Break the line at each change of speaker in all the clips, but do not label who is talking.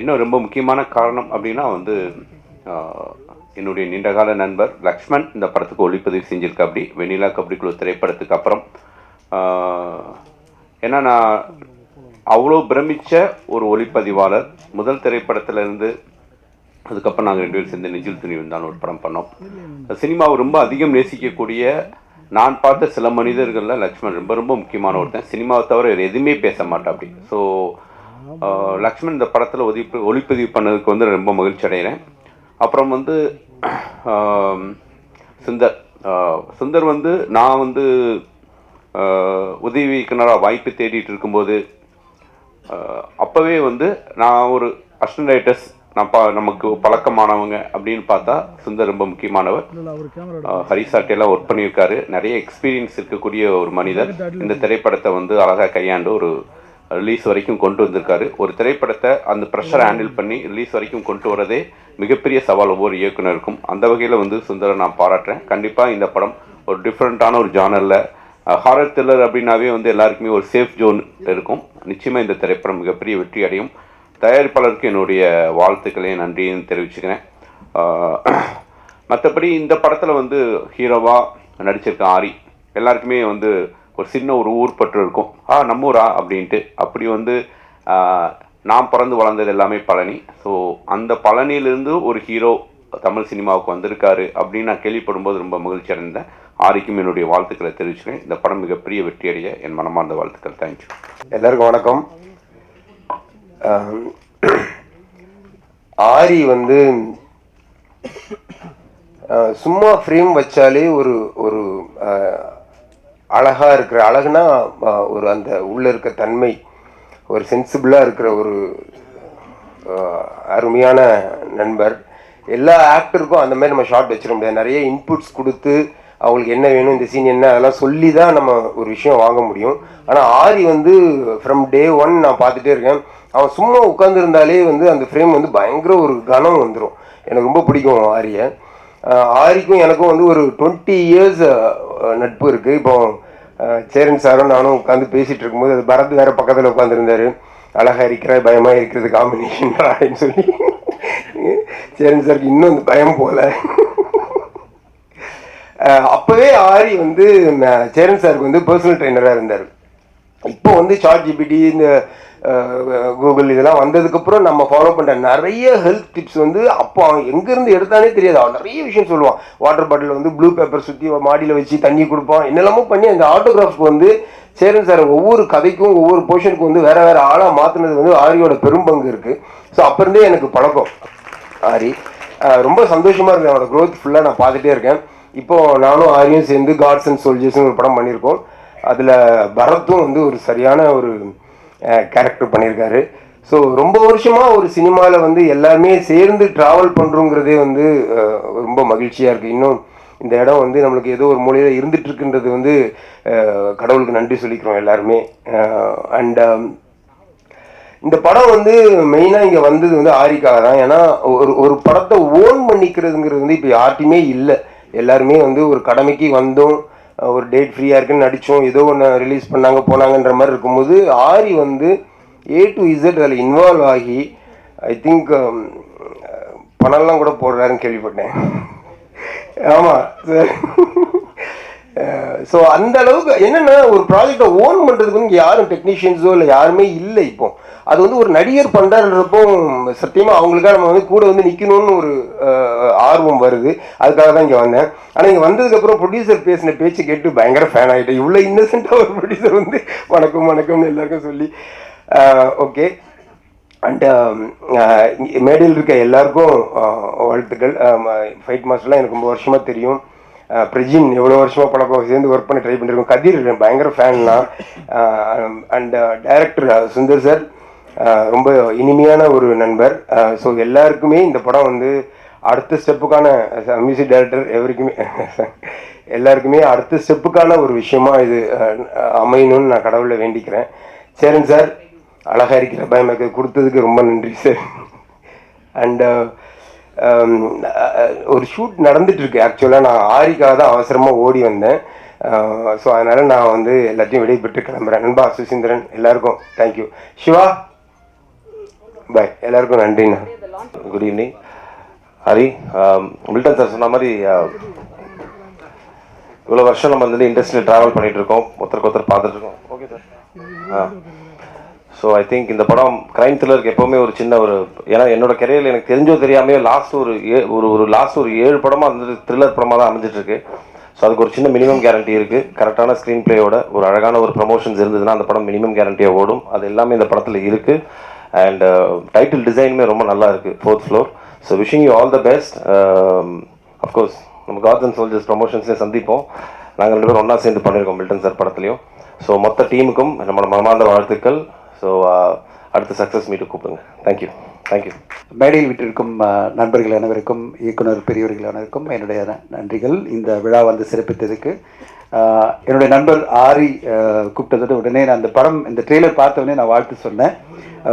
என்ன ரொம்ப முக்கியமான காரணம் அப்படின்னா வந்து என்னுடைய நீண்டகால நண்பர் லக்ஷ்மண் இந்த படத்துக்கு ஒளிப்பதிவு செஞ்சிருக்க. அப்படி வெண்ணிலா கபடி குழு திரைப்படத்துக்கு அப்புறம் ஏன்னா நான் அவ்வளோ பிரமித்த ஒரு ஒளிப்பதிவாளர். முதல் திரைப்படத்திலேருந்து அதுக்கப்புறம் நாங்கள் 2 பேரும் சேர்ந்து நெஞ்சில் துணி வந்தாலும் ஒரு படம் பண்ணோம். சினிமாவை ரொம்ப அதிகம் நேசிக்கக்கூடிய நான் பார்த்த சில மனிதர்களில் லக்ஷ்மண் ரொம்ப ரொம்ப முக்கியமான ஒருத்தன். சினிமாவை தவிர வேறு எதுவுமே பேச மாட்டேன் அப்படி. ஸோ லக்ஷ்மண் இந்த படத்தில் ஒளிப்பதிவு பண்ணதுக்கு வந்து ரொம்ப மகிழ்ச்சி அடைகிறேன். அப்புறம் வந்து சுந்தர் வந்து நான் வந்து உதவி இயக்குனராக வாய்ப்பு தேடிட்டு இருக்கும்போது அப்போவே வந்து நான் ஒரு அசிஸ்டன்ட் ரைட்டர்ஸ் நமக்கு பழக்கமானவங்க அப்படின்னு பார்த்தா சுந்தர் ரொம்ப முக்கியமானவர். ஹரிசாட்டையெல்லாம் ஒர்க் பண்ணியிருக்காரு. நிறைய எக்ஸ்பீரியன்ஸ் இருக்கக்கூடிய ஒரு மனிதர். இந்த திரைப்படத்தை வந்து அழகாக கையாண்டு ஒரு ரிலீஸ் வரைக்கும் கொண்டு வந்திருக்காரு. ஒரு திரைப்படத்தை அந்த ப்ரெஷரை ஹேண்டில் பண்ணி ரிலீஸ் வரைக்கும் கொண்டு வரதே மிகப்பெரிய சவால் ஒவ்வொரு இயக்குனருக்கும். அந்த வகையில் வந்து சுந்தரை நான் பாராட்டுறேன். கண்டிப்பாக இந்த படம் ஒரு டிஃப்ரெண்ட்டான ஒரு ஜானரில் ஹாரர் த்ரில்லர் அப்படின்னாவே வந்து எல்லாருக்குமே ஒரு சேஃப் ஜோன் இருக்கும். நிச்சயமாக இந்த திரைப்படம் மிகப்பெரிய வெற்றி அடையும். தயாரிப்பாளருக்கு என்னுடைய வாழ்த்துக்களையும் நன்றியும் தெரிவிச்சுக்கிறேன். மற்றபடி இந்த படத்தில் வந்து ஹீரோவாக நடிச்சிருக்க ஆரி எல்லாருக்குமே வந்து ஒரு சின்ன ஒரு ஊர் பற்று இருக்கும். நம்ம ஊரா அப்படின்ட்டு. அப்படி வந்து நான் பிறந்து வளர்ந்தது எல்லாமே பழனி. ஸோ அந்த பழனியிலிருந்து ஒரு ஹீரோ தமிழ் சினிமாவுக்கு வந்திருக்காரு அப்படின்னு நான் கேள்விப்படும்போது ரொம்ப மகிழ்ச்சி அடைந்தேன். ஆரிக்கும் என்னுடைய வாழ்த்துக்களை தெரிவிச்சுக்கிறேன். இந்த படம் மிகப்பெரிய வெற்றியடைய என் மனமார்ந்த வாழ்த்துக்கள். தேங்க்யூ.
எல்லாருக்கும் வணக்கம். ஆரி வந்து சும்மா ஃப்ரேம் வச்சாலே ஒரு ஒரு அழகாக இருக்கிற அழகுனா ஒரு அந்த உள்ளே இருக்க தன்மை, ஒரு சென்சிபிளாக இருக்கிற ஒரு அருமையான நண்பர். எல்லா ஆக்டருக்கும் அந்த மாதிரி நம்ம ஷார்ட் வச்சிட முடியாது. நிறைய இன்புட்ஸ் கொடுத்து அவங்களுக்கு என்ன வேணும், இந்த சீன் என்ன, அதெல்லாம் சொல்லி தான் நம்ம ஒரு விஷயம் வாங்க முடியும். ஆனால் ஆரி வந்து ஃப்ரம் டே 1 நான் பார்த்துட்டே இருக்கேன். அவன் சும்மா உட்காந்துருந்தாலே வந்து அந்த ஃப்ரேம் வந்து பயங்கர ஒரு கனம் வந்துடும். எனக்கு ரொம்ப பிடிக்கும் ஆரியை. ஆரிக்கும் எனக்கும் வந்து ஒரு 20 இயர்ஸ் நட்பு இருக்குது. இப்போ சேரன் சாரும் நானும் உட்காந்து பேசிகிட்டு இருக்கும்போது அது பரத் வேறு பக்கத்தில் உட்காந்துருந்தார். அழகாக இருக்கிற பயமாக இருக்கிறது காம்பினேஷன் அப்படின்னு சொல்லி சேரன் சாருக்கு இன்னும் அந்த பயம் போல. அப்போவே ஆரி வந்து சேரன் சாருக்கு வந்து பர்சனல் ட்ரெயினராக இருந்தார். இப்போ வந்து சாட் ஜிபிடி இந்த கூகுள் இதெல்லாம் வந்ததுக்கப்புறம் நம்ம ஃபாலோ பண்ணுற நிறைய ஹெல்த் டிப்ஸ் வந்து அப்போ அவன் எங்கேருந்து எடுத்தானே தெரியாது. அவன் நிறைய விஷயம் சொல்லுவான். வாட்டர் பாட்டில் வந்து ப்ளூ பேப்பர் சுற்றி மாடியில் வச்சு தண்ணி கொடுப்பான். என்னெல்லாமோ பண்ணி அந்த ஆட்டோகிராஃப்க்கு வந்து சேரன் சார் ஒவ்வொரு கதைக்கும் ஒவ்வொரு போர்ஷனுக்கும் வந்து வேறு வேறு ஆளாக மாற்றினது வந்து ஆரியோட பெரும்பங்கு இருக்குது. ஸோ அப்போ இருந்தே எனக்கு பழக்கம் ஆரி. ரொம்ப சந்தோஷமாக இருக்குது. அவனோட க்ரோத் ஃபுல்லாக நான் பார்த்துட்டே இருக்கேன். இப்போது நானும் ஆரியும் சேர்ந்து காட்ஸ் அண்ட் சோல்ஜர்ஸ்னு ஒரு படம் பண்ணியிருக்கோம். அதில் பரத்தும் வந்து ஒரு சரியான ஒரு கேரக்டர் பண்ணியிருக்காரு. ஸோ ரொம்ப வருஷமாக ஒரு சினிமாவில் வந்து எல்லாருமே சேர்ந்து ட்ராவல் பண்ணுறோங்கிறதே வந்து ரொம்ப மகிழ்ச்சியாக இருக்குது. இன்னும் இந்த இடம் வந்து நம்மளுக்கு ஏதோ ஒரு மூலையில் இருந்துகிட்ருக்குன்றது வந்து கடவுளுக்கு நன்றி சொல்லிக்கிறோம் எல்லாருமே. அண்ட் இந்த படம் வந்து மெயினாக இங்கே வந்தது வந்து ஆரிக்காக தான். ஏன்னா ஒரு படத்தை ஓன் பண்ணிக்கிறதுங்கிறது வந்து இப்போ யார்ட்டையுமே இல்லை. எல்லாருமே வந்து ஒரு கடமைக்கு வந்தோம், ஒரு டேட் ஃப்ரீயாக இருக்குன்னு நடித்தோம், ஏதோ ஒன்று ரிலீஸ் பண்ணாங்க போனாங்கன்ற மாதிரி இருக்கும்போது ஆரி வந்து A to Z அதில் இன்வால்வ் ஆகி ஐ திங்க் பணம்லாம் கூட போடுறாருன்னு கேள்விப்பட்டேன். ஆமாம் சார். ஸோ அந்த அளவுக்கு என்னென்னா ஒரு ப்ராஜெக்டை ஓன் பண்ணுறதுக்கு வந்து யாரும் டெக்னீஷியன்ஸோ இல்லை யாருமே இல்லை. இப்போ அது வந்து ஒரு நடிகர் பண்ணுறாருன்றப்போ சத்தியமாக அவங்களுக்காக நம்ம வந்து கூட வந்து நிற்கணும்னு ஒரு ஆர்வம் வருது. அதுக்காக தான் இங்கே வந்தேன். ஆனால் இங்கே வந்ததுக்கப்புறம் ப்ரொடியூசர் பேசின பேச்சு கேட்டு பயங்கர ஃபேன் ஆகிட்டேன். இவ்வளோ இன்னசென்ட்டாக ஒரு ப்ரொடியூசர் வந்து வணக்கம் வணக்கம்னு எல்லாருக்கும் சொல்லி ஓகே. அண்ட் மேடையில் இருக்க எல்லாருக்கும் வாழ்த்துக்கள். ஃபைட் மாஸ்டர்லாம் எனக்கு ரொம்ப வருஷமாக தெரியும். பிரஜின் எவ்வளோ வருஷமாக பழக்கம், சேர்ந்து ஒர்க் பண்ணி ட்ரை பண்ணியிருக்கோம். கதிர் பயங்கர ஃபேன்லாம். அண்ட் டைரக்டர் சுந்தர் சார் ரொம்ப இனிமையான ஒரு நண்பர். ஸோ எல்லாருக்குமே இந்த படம் வந்து அடுத்த ஸ்டெப்புக்கான மியூசிக் டைரக்டர் எல்லாருக்குமே அடுத்த ஸ்டெப்புக்கான ஒரு விஷயமா இது அமையணும்னு நான் கடவுளை வேண்டிக்கிறேன். சேரன் சார் அழகாக இருக்கிற பயமக்கு கொடுத்ததுக்கு ரொம்ப நன்றி சார். அண்ட் ஒரு ஷூட் நடந்துகிட்ருக்கு. ஆக்சுவலாக நான் ஆரிக்காக தான் அவசரமாக ஓடி வந்தேன். ஸோ அதனால் நான் வந்து எல்லாத்தையும் விடைபெற்று கிளம்புறேன். நண்பா சுசீந்திரன் எல்லாருக்கும் தேங்க்யூ. சிவா பாய், எல்லாருக்கும் நன்றிண்ணா.
Good evening. Hari, Milton sir சொன்ன மாதிரி இவ்வளோ வருஷம் நம்ம வந்து இண்டஸ்ட்ரியில் ட்ராவல் பண்ணிகிட்டு இருக்கோம், ஒருத்தருக்கு பார்த்துட்டு இருக்கோம். Okay sir. So I think இந்த படம் க்ரைம் த்ரில்லருக்கு எப்போவுமே ஒரு சின்ன ஒரு, ஏன்னா என்னோட கெரியரில் எனக்கு தெரிஞ்சோ தெரியாமே லாஸ்ட் ஒரு 7 படமாக வந்து த்ரில்லர் படமாக தான் அமைஞ்சிட்ருக்கு. ஸோ அதுக்கு ஒரு சின்ன மினிமம் கேரண்டி இருக்குது. கரெக்டான ஸ்க்ரீன் பிளேயோட ஒரு அழகான ஒரு ப்ரமோஷன்ஸ் இருந்ததுன்னா அந்த படம் மினிமம் கேரண்டியாக ஓடும். அது எல்லாமே இந்த படத்தில் இருக்குது. அண்ட் டைட்டில் டிசைனுமே ரொம்ப நல்லா இருக்குது, 4th floor. So wishing you all the best. Of course நம்ம காட்ஸ் அண்ட் சோல்ஜர்ஸ் ப்ரமோஷன்ஸ்லேயே சந்திப்போம். நாங்கள் 2 பேரும் ஒன்றா சேர்ந்து பண்ணியிருக்கோம் மில்டன் சார் படத்துலையும். ஸோ மொத்த டீமுக்கும் நம்மளோட மனமார்ந்த வாழ்த்துக்கள். ஸோ அடுத்த சக்ஸஸ் மீட்டு கூப்பிடுங்க. தேங்க்யூ.
மேடையில் விட்டிருக்கும் நண்பர்கள் அனைவருக்கும், இயக்குனர் பெரியவர்கள் அனைவருக்கும் என்னுடைய நன்றிகள். இந்த விழா வந்து சிறப்பித்ததுக்கு என்னுடைய நண்பர் ஆரி கூப்பிட்டதோட உடனே நான் அந்த படம், இந்த ட்ரெய்லர் பார்த்த உடனே நான் வாழ்த்து சொன்னேன்.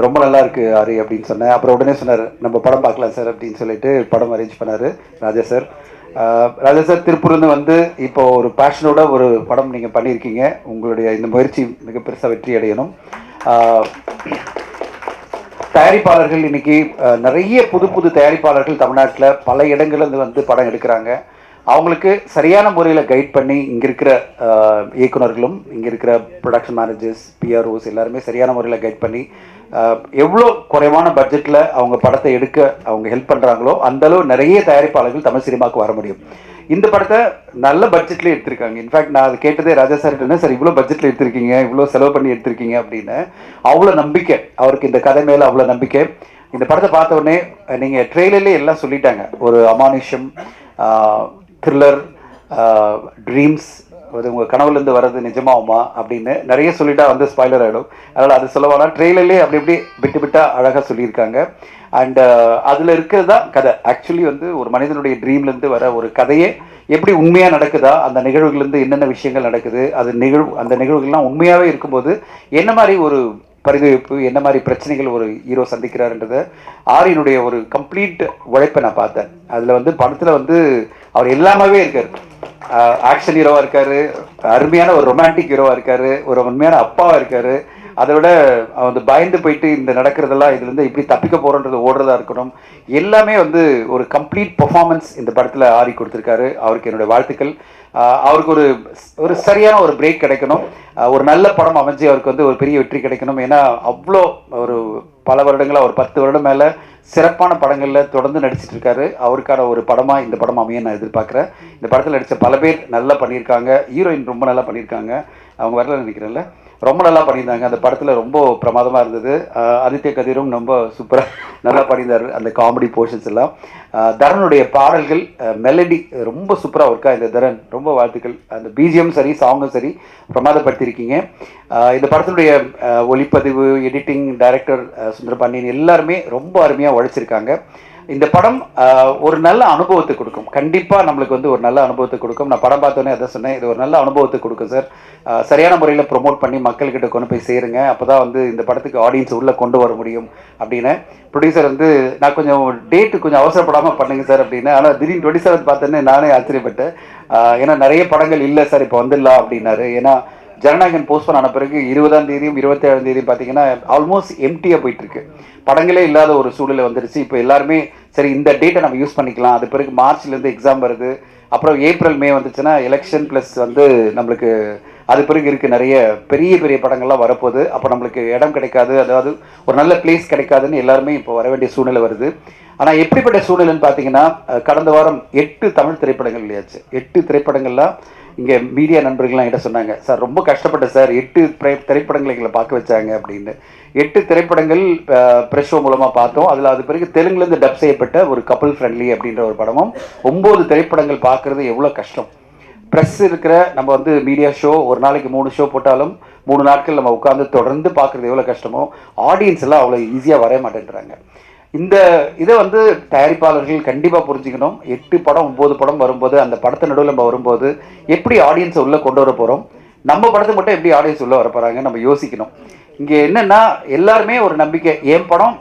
ரொம்ப நல்லா இருக்கு ஆரி அப்படின்னு சொன்னேன். அப்புறம் உடனே சொன்னார் நம்ம படம் பார்க்கலாம் சார் அப்படின்னு சொல்லிட்டு படம் அரேஞ்ச் பண்ணார் ராஜா சார். ராஜா சார் திருப்பூர்லேருந்து வந்து இப்போ ஒரு பேஷனோட ஒரு படம் நீங்கள் பண்ணியிருக்கீங்க. உங்களுடைய இந்த முயற்சி மிக பெருசாக வெற்றி அடையணும். தயாரிப்பாளர்கள் இன்னைக்கு நிறைய புது தயாரிப்பாளர்கள் தமிழ்நாட்டில் பல இடங்கள்ல வந்து படம் எடுக்கிறாங்க. அவங்களுக்கு சரியான முறையில் கைட் பண்ணி இங்கே இருக்கிற இயக்குனர்களும் இங்கே இருக்கிற ப்ரொடக்ஷன் மேனேஜர்ஸ், பிஆர்ஓஸ் எல்லாருமே சரியான முறையில் கைட் பண்ணி எவ்வளோ குறைவான பட்ஜெட்டில் அவங்க படத்தை எடுக்க அவங்க ஹெல்ப் பண்ணுறாங்களோ அந்தளவு நிறைய தயாரிப்பாளர்கள் தமிழ் சினிமாவுக்கு வர முடியும். இந்த படத்தை நல்ல பட்ஜெட்லேயே எடுத்திருக்காங்க. இன்ஃபேக்ட் நான் அது கேட்டதே ராஜா சார் என்ன சார் இவ்வளோ பட்ஜெட்டில் எடுத்திருக்கீங்க, இவ்வளோ செலவு பண்ணி எடுத்திருக்கீங்க அப்படின்னு. அவ்வளோ நம்பிக்கை அவருக்கு இந்த கதை மேலே, அவ்வளோ நம்பிக்கை. இந்த படத்தை பார்த்த உடனே நீங்கள் ட்ரெய்லர்லேயே எல்லாம் சொல்லிட்டாங்க. ஒரு அமானுஷம், த்ரில்லர், ட்ரீம்ஸ், அது உங்கள் கனவுலேருந்து வர்றது நிஜமாகுமா அப்படின்னு நிறைய சொல்லிட்டா வந்து ஸ்பாய்லர் ஆகிடும். அதனால் அது சொல்லவானா ட்ரெய்லர்லேயே அப்படி விட்டு அழகாக சொல்லியிருக்காங்க. அண்ட் அதில் இருக்கிறது தான் கதை. ஆக்சுவலி வந்து ஒரு மனிதனுடைய ட்ரீம்லேருந்து வர ஒரு கதையே எப்படி உண்மையாக நடக்குதா, அந்த நிகழ்வுகள்லேருந்து என்னென்ன விஷயங்கள் நடக்குது, அந்த நிகழ்வுகள்லாம் உண்மையாகவே இருக்கும்போது என்ன மாதிரி ஒரு பரிதவிப்பு, என்ன மாதிரி பிரச்சனைகள் ஒரு ஹீரோ சந்திக்கிறாருன்றதை ஆரியினுடைய ஒரு கம்ப்ளீட் உழைப்பை நான் பார்த்தேன். அதில் வந்து படத்தில் வந்து அவர் எல்லாமே இருக்கார். ஆக்ஷன் ஹீரோவாக இருக்கார், அருமையான ஒரு ரொமான்டிக் ஹீரோவாக இருக்கார், ஒரு உண்மையான அப்பாவாக இருக்கார். அதை விட வந்து பயந்து போயிட்டு இந்த நடக்கிறதெல்லாம் இதுலேருந்து இப்படி தப்பிக்க போகிறோன்றது ஓடுறதா இருக்கணும். எல்லாமே வந்து ஒரு கம்ப்ளீட் பர்ஃபார்மன்ஸ் இந்த படத்தில் ஆரி கொடுத்துருக்காரு. அவருக்கு என்னுடைய வாழ்த்துக்கள். அவருக்கு ஒரு சரியான ஒரு பிரேக் கிடைக்கணும். ஒரு நல்ல படம் அமைஞ்சு அவருக்கு வந்து ஒரு பெரிய வெற்றி கிடைக்கணும். ஏன்னா அவ்வளோ ஒரு பல வருடங்களாக, ஒரு 10 வருடம் மேலே சிறப்பான படங்களில் தொடர்ந்து நடிச்சிட்டு இருக்காரு. அவருக்கான ஒரு படமாக இந்த படம் அமைய நான் எதிர்பார்க்குறேன். இந்த படத்தில் நடித்த பல பேர் நல்லா பண்ணியிருக்காங்க. ஹீரோயின் ரொம்ப நல்லா பண்ணியிருக்காங்க. அவங்க வரல நினைக்கிறேன்ல, ரொம்ப நல்லா பண்ணியிருந்தாங்க. அந்த படத்தில் ரொம்ப பிரமாதமாக இருந்தது. ஆதித்ய கதிரும் ரொம்ப சூப்பராக நல்லா பண்ணியிருந்தார் அந்த காமெடி போர்ஷன்ஸ் எல்லாம். தரனுடைய பாடல்கள், மெலடி ரொம்ப சூப்பராக இருக்கா இந்த தரன், ரொம்ப வாழ்த்துக்கள். அந்த பிஜிஎம் சரி, சாங்கும் சரி பிரமாதப்படுத்தியிருக்கீங்க. இந்த படத்தினுடைய ஒளிப்பதிவு, எடிட்டிங், டைரக்டர் சுந்தரபாண்டியன் எல்லாருமே ரொம்ப அருமையாக உழைச்சிருக்காங்க. இந்த படம் ஒரு நல்ல அனுபவத்தை கொடுக்கும். கண்டிப்பாக நம்மளுக்கு வந்து ஒரு நல்ல அனுபவத்தை கொடுக்கும். நான் படம் பார்த்தோன்னே அதை சொன்னேன், இது ஒரு நல்ல அனுபவத்தை கொடுக்கும் சார். சரியான முறையில் ப்ரொமோட் பண்ணி மக்கள்கிட்ட கொண்டு போய் சேருங்க. அப்போ தான் வந்து இந்த படத்துக்கு ஆடியன்ஸ் உள்ளே கொண்டு வர முடியும் அப்படின்னு. ப்ரொடியூசர் வந்து நான் கொஞ்சம் டேட்டு கொஞ்சம் அவசரப்படாமல் பண்ணுங்க சார் அப்படின்னு. ஆனால் திடீர்னு 27 பார்த்தோன்னே நானே ஆச்சரியப்பட்டேன். ஏன்னா நிறைய படங்கள் இல்லை சார் இப்போ வந்துடலாம் அப்படின்னாரு. ஏன்னா ஜனநாயகன் போஸ்ட்போன் ஆன பிறகு 20ஆம் தேதியும் 27ஆம் தேதியும் பார்த்தீங்கன்னா ஆல்மோஸ்ட் எம்டியாக போயிட்டுருக்கு. படங்களே இல்லாத ஒரு சூழ்நிலை வந்துருச்சு. இப்போ எல்லாருமே சரி இந்த டேட்டை நம்ம யூஸ் பண்ணிக்கலாம். அது பிறகு மார்ச்லேருந்து எக்ஸாம் வருது, அப்புறம் ஏப்ரல் மே வந்துச்சுன்னா எலெக்ஷன் ப்ளஸ் வந்து நம்மளுக்கு அது பிறகு இருக்குது நிறைய பெரிய படங்கள்லாம் வரப்போகுது. அப்போ நம்மளுக்கு இடம் கிடைக்காது, அதாவது ஒரு நல்ல பிளேஸ் கிடைக்காதுன்னு எல்லாருமே இப்போ வர வேண்டிய சூழ்நிலை வருது. ஆனால் எப்படிப்பட்ட சூழ்நிலைன்னு பார்த்தீங்கன்னா கடந்த வாரம் 8 தமிழ் திரைப்படங்கள் இல்லையாச்சு. 8 திரைப்படங்கள்லாம் இங்கே மீடியா நண்பர்கள்லாம் என்கிட்ட சொன்னாங்க, சார் ரொம்ப கஷ்டப்பட்டேன் சார், 8 திரைப்படங்கள் எங்களை பார்க்க வச்சாங்க அப்படின்னு. 8 திரைப்படங்கள் ப்ரெஷ் ஷோ மூலமாக பார்த்தோம். அதில் அது பிறகு தெலுங்குலேருந்து டப் செய்யப்பட்ட ஒரு கப்பல் ஃப்ரெண்ட்லி அப்படின்ற ஒரு படமும் 9 திரைப்படங்கள் பார்க்குறது எவ்வளோ கஷ்டம். ப்ரெஸ் இருக்கிற நம்ம வந்து மீடியா ஷோ ஒரு நாளைக்கு 3 ஷோ போட்டாலும் 3 நாட்கள் நம்ம உட்காந்து தொடர்ந்து பார்க்குறது எவ்வளோ கஷ்டமோ, ஆடியன்ஸ் எல்லாம் அவ்வளோ ஈஸியாக வர மாட்டேன்றாங்க. இந்த இதை வந்து தயாரிப்பாளர்கள் கண்டிப்பாக புரிஞ்சுக்கணும். 8 படம் 9 படம் வரும்போது அந்த படத்தை நடுவில் நம்ம வரும்போது எப்படி ஆடியன்ஸை உள்ளே கொண்டு வர போகிறோம், நம்ம படத்தை மட்டும் எப்படி ஆடியன்ஸ் உள்ளே வர போகிறாங்க நம்ம யோசிக்கணும். இங்கே என்னென்னா எல்லாருமே ஒரு நம்பிக்கை, என் படம்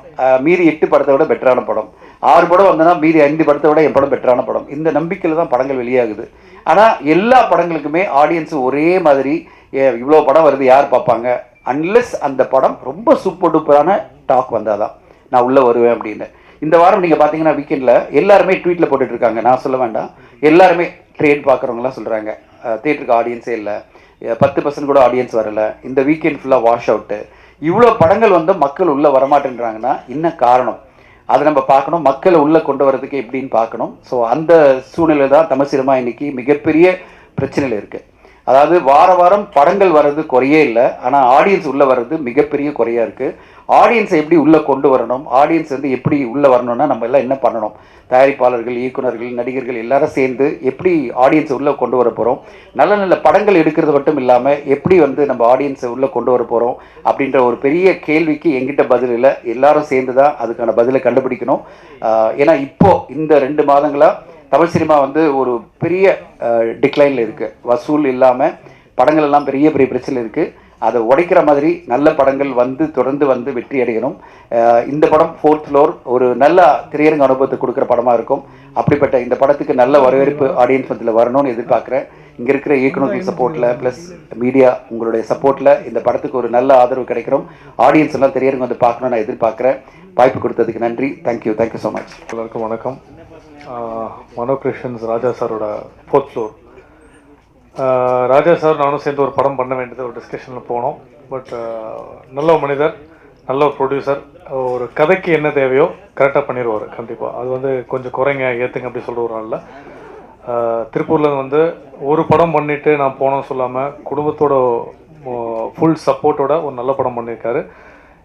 மீறி 8 படத்தை விட பெட்டரான படம். 6 படம் வந்தனா மீதி 5 படத்தை விட என் படம் பெட்டரான படம், இந்த நம்பிக்கையில் தான் படங்கள் வெளியாகுது. ஆனால் எல்லா படங்களுக்குமே ஆடியன்ஸ் ஒரே மாதிரி இவ்வளோ படம் வருது யார் பார்ப்பாங்க, அன்லெஸ் அந்த படம் ரொம்ப சூப்பர் டூப்பரான டாக் வந்தால் தான் நான் உள்ளே வருவேன் அப்படின்னு. இந்த வாரம் நீங்கள் பார்த்தீங்கன்னா வீக்கெண்டில் எல்லாருமே ட்வீட்டில் போட்டுட்ருக்காங்க, நான் சொல்ல வேண்டாம், எல்லாருமே ட்ரெயின் பார்க்குறவங்களாம் சொல்கிறாங்க தேட்டருக்கு ஆடியன்ஸே இல்லை, 10% கூட ஆடியன்ஸ் வரலை, இந்த வீக்கெண்ட் ஃபுல்லாக வாஷ் அவுட்டு. இவ்வளோ படங்கள் வந்து மக்கள் உள்ளே வரமாட்டேன்றாங்கன்னா என்ன காரணம், அதை நம்ம பார்க்கணும், மக்களை உள்ளே கொண்டு வரதுக்கு எப்படின்னு பார்க்கணும். ஸோ அந்த சூழ்நிலை தான் தமிழ் சினிமா இன்னைக்கு மிகப்பெரிய பிரச்சனையில் இருக்குது. அதாவது வாரம் படங்கள் வர்றது குறையே இல்லை, ஆனால் ஆடியன்ஸ் உள்ளே வர்றது மிகப்பெரிய குறையாக இருக்குது. ஆடியன்ஸை எப்படி உள்ளே கொண்டு வரணும், ஆடியன்ஸ் வந்து எப்படி உள்ளே வரணும்னா நம்ம எல்லாம் என்ன பண்ணணும், தயாரிப்பாளர்கள், இயக்குநர்கள், நடிகர்கள் எல்லாரும் சேர்ந்து எப்படி ஆடியன்ஸை உள்ளே கொண்டு வர போகிறோம், நல்ல நல்ல படங்கள் எடுக்கிறது மட்டும் இல்லாமல் எப்படி வந்து நம்ம ஆடியன்ஸை உள்ளே கொண்டு வர போகிறோம் அப்படின்ற ஒரு பெரிய கேள்விக்கு எங்கிட்ட பதில் இல்லை. எல்லாரும் சேர்ந்து தான் அதுக்கான பதிலை கண்டுபிடிக்கணும். ஏன்னா இப்போது இந்த 2 மாதங்களாக தமிழ் சினிமா வந்து ஒரு பெரிய டிக்ளைனில் இருக்குது, வசூல் இல்லாமல் படங்கள் எல்லாம் பெரிய பெரிய பிரச்சனை இருக்குது. அதை உடைக்கிற மாதிரி நல்ல படங்கள் வந்து தொடர்ந்து வந்து வெற்றி அடையணும். இந்த படம் 4th ஃப்ளோர் ஒரு நல்ல திரையரங்கு அனுபவத்தை கொடுக்குற படமாக இருக்கும். அப்படிப்பட்ட இந்த படத்துக்கு நல்ல வரவேற்பு ஆடியன்ஸ் மத்தியில் வரணும்னு எதிர்பார்க்குறேன். இங்கே இருக்கிற இயக்குநர்கள் சப்போர்ட்டில் ப்ளஸ் மீடியா உங்களுடைய சப்போர்ட்டில் இந்த படத்துக்கு ஒரு நல்ல ஆதரவு கிடைக்கிறோம். ஆடியன்ஸ் எல்லாம் திரையரங்கு வந்து பார்க்கணும்னு நான் எதிர்பார்க்குறேன். வாய்ப்பு கொடுத்ததுக்கு நன்றி. Thank you so much.
எல்லாருக்கும் வணக்கம். மனோ கிருஷ்ணன்ஸ் ராஜா சாரோட 4th ஃப்ளோர். ராஜா சார் நானும் சேர்ந்து ஒரு படம் பண்ண வேண்டியது ஒரு டிஸ்கஷனில் போனோம். பட் நல்ல ஒரு மனிதர், நல்ல ஒரு ப்ரொடியூசர், ஒரு கதைக்கு என்ன தேவையோ கரெக்டாக பண்ணிடுவார் கண்டிப்பாக. அது வந்து கொஞ்சம் குறைங்க ஏற்றுங்க அப்படி சொல்கிற ஒரு நாளில் திருப்பூரில் வந்து ஒரு படம் பண்ணிவிட்டு நான் போனோன்னு சொல்லாமல் குடும்பத்தோட ஃபுல் சப்போர்ட்டோட ஒரு நல்ல படம் பண்ணியிருக்காரு.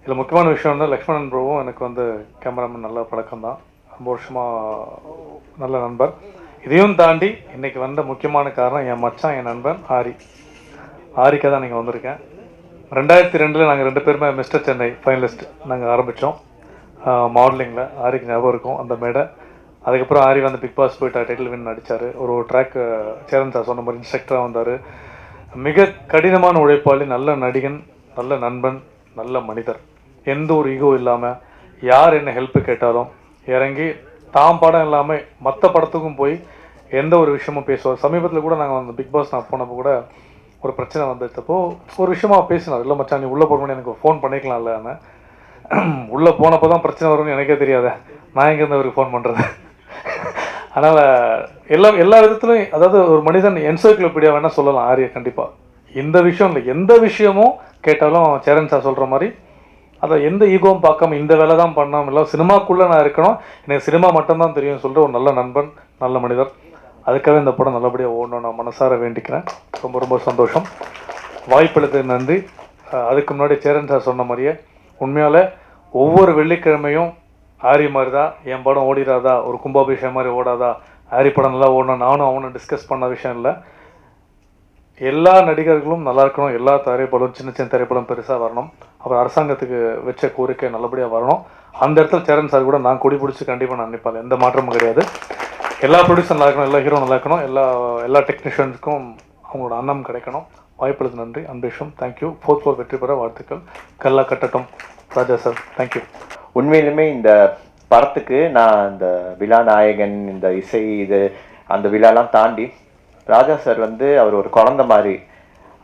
இதில் முக்கியமான விஷயம் வந்து லக்ஷ்மணன் ப்ரோவும் எனக்கு வந்து கேமராமேன் நல்ல பழக்கம் தான், ரொம்ப வருஷமாக நல்ல நண்பர். இதையும் தாண்டி இன்றைக்கி வந்த முக்கியமான காரணம் என் மச்சான், என் நண்பன் ஆரிக்கா தான் நீங்கள் வந்திருக்கேன். 2002 நாங்கள் 2 பேருமே மிஸ்டர் சென்னை ஃபைனலிஸ்ட் நாங்கள் ஆரம்பித்தோம் மாடலிங்கில். ஆரிக்கு ஞாபகம் இருக்கும் அந்த மேடை. அதுக்கப்புறம் ஆரி வந்து பிக் பாஸ் போயிட்டு டைட்டில் வின் அடித்தார். ஒரு ட்ராக் சேரன் சார் சொன்ன மாதிரி இன்ஸ்ட்ரக்டராக வந்தார். மிக கடினமான உழைப்பாளி, நல்ல நடிகன், நல்ல நண்பன், நல்ல மனிதர். எந்த ஒரு ஈகோ இல்லாமல் யார் என்ன ஹெல்ப்பு கேட்டாலும் இறங்கி தாம் படம் இல்லாமல் மற்ற படத்துக்கும் போய் எந்த ஒரு விஷயமும் பேசுவார். சமீபத்தில் கூட நாங்கள் அந்த பிக் பாஸ் நான் போனப்போ கூட ஒரு பிரச்சனை வந்துட்டப்போ ஒரு விஷயமா பேசினார். இல்லை மச்சான் நீ உள்ளே போகணும்னு எனக்கு ஃபோன் பண்ணிக்கலாம்ல, ஆனால் உள்ளே போனப்போ தான் பிரச்சனை வரும்னு எனக்கே தெரியாத, நான் எங்கேருந்து அவருக்கு ஃபோன் பண்ணுறது. அதனால் எல்லா விதத்துலையும் அதாவது ஒரு மனிதன் என்சைக்ளோபீடியா வேணால் சொல்லலாம் ஆரியை கண்டிப்பாக. இந்த விஷயம் இல்லை, எந்த விஷயமும் கேட்டாலும் சேரன் சார் சொல்கிற மாதிரி அதை எந்த ஈகோவும் பார்க்காம இந்த வேலை தான் பண்ணாமல் இல்லை, சினிமாக்குள்ளே நான் இருக்கணும், எனக்கு சினிமா மட்டும்தான் தெரியும் சொல்லிட்டு ஒரு நல்ல நண்பன், நல்ல மனிதர். அதுக்காக இந்த படம் நல்லபடியாக ஓடணும் நான் மனசார வேண்டிக்கிறேன். ரொம்ப ரொம்ப சந்தோஷம். வாய்ப்பளித்தது நன்றி. அதுக்கு முன்னாடி சேரன் சார் சொன்ன மாதிரியே உண்மையால் ஒவ்வொரு வெள்ளிக்கிழமையும் ஆரி மாதிரி தான் என் படம் ஓடிடாதா, ஒரு கும்பாபிஷேகம் மாதிரி ஓடாதா, ஆரி படம் நல்லா ஓடணும் நானும் அவனும் டிஸ்கஸ் பண்ண விஷயம் இல்லை. எல்லா நடிகர்களும் நல்லா இருக்கணும், எல்லா திரைப்படம் சின்ன சின்ன திரைப்படம் பெருசாக வரணும். அப்புறம் அரசாங்கத்துக்கு வச்ச கோரிக்கை நல்லபடியாக வரணும். அந்த இடத்துல சேரன் சார் கூட நான் கொடி பிடிச்சி கண்டிப்பாக நான் நினைப்பாள், எந்த மாற்றமும் கிடையாது. எல்லா ப்ரொடியூசர் நல்லா இருக்கணும், எல்லா ஹீரோ நல்லா இருக்கணும், எல்லா டெக்னீஷியன்ஸுக்கும் அவங்களோட அன்னம் கிடைக்கணும். வாய்ப்புள்ளது நன்றி, அன்பேஷம். தேங்க்யூ. 4th ஃப்ளோர் வெற்றி பெற வாழ்த்துக்கள். கல்லா கட்டட்டும் ராஜா சார். தேங்க்யூ.
உண்மையிலுமே இந்த படத்துக்கு நான் இந்த விழா நாயகன், இந்த இசை, இது அந்த விழாலாம் தாண்டி ராஜா சார் வந்து அவர் ஒரு குழந்தை மாதிரி.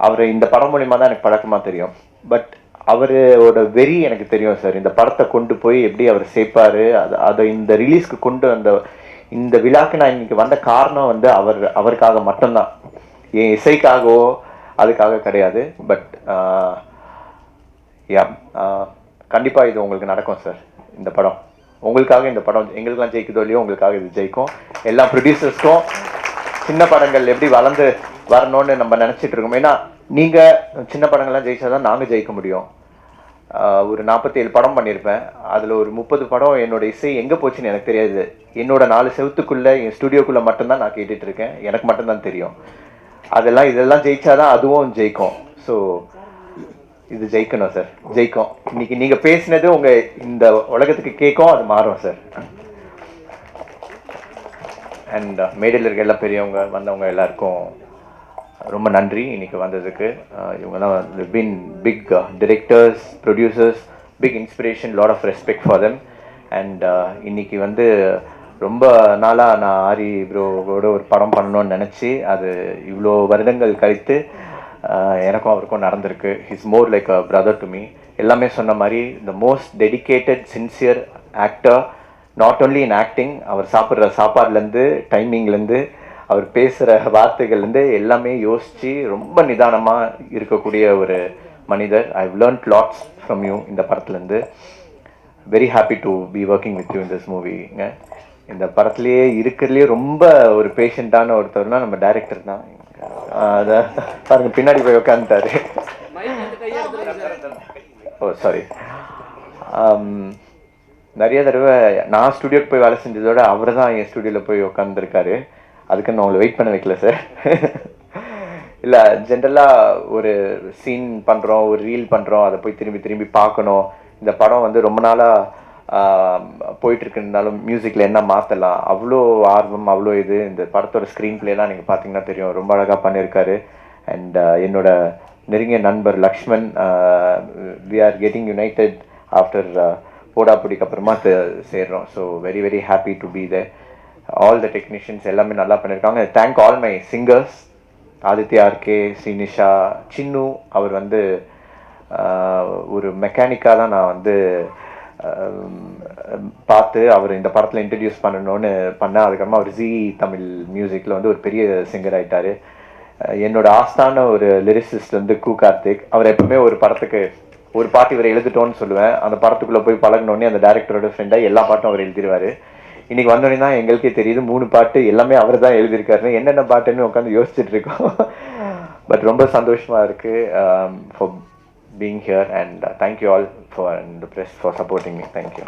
அவர் இந்த படம் மூலிமா தான் எனக்கு பழக்கமாக தெரியும். பட் அவரோட வெறி எனக்கு தெரியும் சார். இந்த படத்தை கொண்டு போய் எப்படி அவர் சேர்ப்பார், அதை இந்த ரிலீஸ்க்கு கொண்டு வந்த இந்த விழாக்கு நான் இன்னைக்கு வந்த காரணம் வந்து அவருக்காக மட்டும்தான், என் இசைக்காகவோ அதுக்காக கிடையாது. பட் கண்டிப்பாக இது உங்களுக்கு நடக்கும் சார். இந்த படம் உங்களுக்காக, இந்த படம் எங்களுக்கெல்லாம் ஜெயிக்குதோ இல்லையோ உங்களுக்காக இது ஜெயிக்கும். எல்லா ப்ரொடியூசர்ஸ்க்கும் சின்ன படங்கள் எப்படி வளர்ந்து வரணும்னு நம்ம நினச்சிட்டு இருக்கோம். ஏன்னா நீங்கள் சின்ன படங்கள்லாம் ஜெயிச்சாதான் நாங்கள் ஜெயிக்க முடியும். ஒரு 47 படம் பண்ணியிருப்பேன், அதில் ஒரு 30 படம் என்னோட இசை எங்கே போச்சுன்னு எனக்கு தெரியாது. என்னோட 4 செவத்துக்குள்ளே என் ஸ்டுடியோக்குள்ளே மட்டும்தான் நான் கேட்டுட்டு இருக்கேன், எனக்கு மட்டும்தான் தெரியும். இதெல்லாம் ஜெயிச்சாதான் அதுவும் ஜெயிக்கும். ஸோ இது ஜெயிக்கணும் சார், ஜெயிக்கும். இன்னைக்கு நீங்கள் பேசினது உங்கள் இந்த உலகத்துக்கு கேட்கும், அது மாறும் சார். அண்ட் மேடையில் இருக்க எல்லா பெரியவங்க வந்தவங்க எல்லாருக்கும் ரொம்ப நன்றி இன்னைக்கு வந்ததுக்கு. இவங்கெல்லாம் been big directors, producers, big inspiration, lot of respect for them. And இன்னைக்கு வந்து ரொம்ப நாளாக நான் ஆரி ப்ரோவோட ஒரு படம் பண்ணணும்னு நினச்சி அது இவ்வளோ வருடங்கள் கழித்து எனக்கும் அவருக்கும் நடந்திருக்கு. Is more like a brother to me. எல்லாமே சொன்ன மாதிரி the most dedicated sincere actor, not only in acting, அவர் சாப்பிட்ற சாப்பாடுலேருந்து டைமிங்லேருந்து அவர் பேசுகிற வார்த்தைகள்லேருந்து எல்லாமே யோசித்து ரொம்ப நிதானமாக இருக்கக்கூடிய ஒரு மனிதர். I have learnt lots from you இந்த படத்துலேருந்து. Very happy to be working with you in this மூவிங்க. இந்த படத்துலேயே இருக்கிறதுலேயே ரொம்ப ஒரு பேஷண்ட்டான ஒருத்தர்னா நம்ம டைரக்டர் தான். அதை பாருங்க, பின்னாடி போய் உட்காந்துட்டாரு. ஓ சாரி. நிறைய தடவை நான் ஸ்டுடியோக்கு போய் வேலை செஞ்சதோட அவர் தான் என் ஸ்டுடியோவில் போய் உட்காந்துருக்காரு. அதுக்கு நான் உங்களை வெயிட் பண்ண வைக்கல சார். இல்லை, ஜென்ரலாக ஒரு சீன் பண்ணுறோம், ஒரு ரீல் பண்ணுறோம், அதை போய் திரும்பி திரும்பி பார்க்கணும். இந்த படம் வந்து ரொம்ப நாளாக போயிட்டுருக்குனாலும் மியூசிக்கில் என்ன மாற்றலாம், அவ்வளோ ஆர்வம், அவ்வளோ இது. இந்த படத்தோட ஸ்க்ரீன் பிளேலாம் நீங்கள் பார்த்தீங்கன்னா தெரியும், ரொம்ப அழகாக பண்ணியிருக்காரு. அண்ட் என்னோட நெருங்கிய நண்பர் Lakshman, we are getting united after போடாப்புடிக்கு அப்புறமா சேர்றோம். So very very happy to be there. All the technicians எல்லாமே நல்லா பண்ணியிருக்காங்க. Thank all my singers, Aditya RK, Srinisha, Chinnu. அவர் வந்து ஒரு மெக்கானிக்காக தான் நான் வந்து பார்த்து அவர் இந்த படத்தில் இன்ட்ரடியூஸ் பண்ணணும்னு பண்ணேன். அதுக்கப்புறமா அவர் ஜி தமிழ் மியூசிக்கில் வந்து ஒரு பெரிய சிங்கர் ஆகிட்டார். என்னோட ஆஸ்தான ஒரு லிரிசிஸ்ட் வந்து கு கார்த்திக். அவர் எப்பவுமே ஒரு படத்துக்கு ஒரு பாட்டு இவர் எழுதிட்டோன்னு சொல்லுவேன், அந்த படத்துக்குள்ளே போய் பழகினோடனே அந்த டேரக்டரோட ஃப்ரெண்டாக எல்லா பாட்டும் அவர் எழுதிடுவார். இன்னைக்கு வந்தோடனே தான் எங்களுக்கே தெரியுது 3 பாட்டு எல்லாமே அவர் தான் எழுதியிருக்காரு. என்னென்ன பாட்டுன்னு உட்காந்து யோசிச்சுட்டு இருக்கோம். பட் ரொம்ப சந்தோஷமாக இருக்குது for being here, and thank you all for the press for supporting me. Thank you.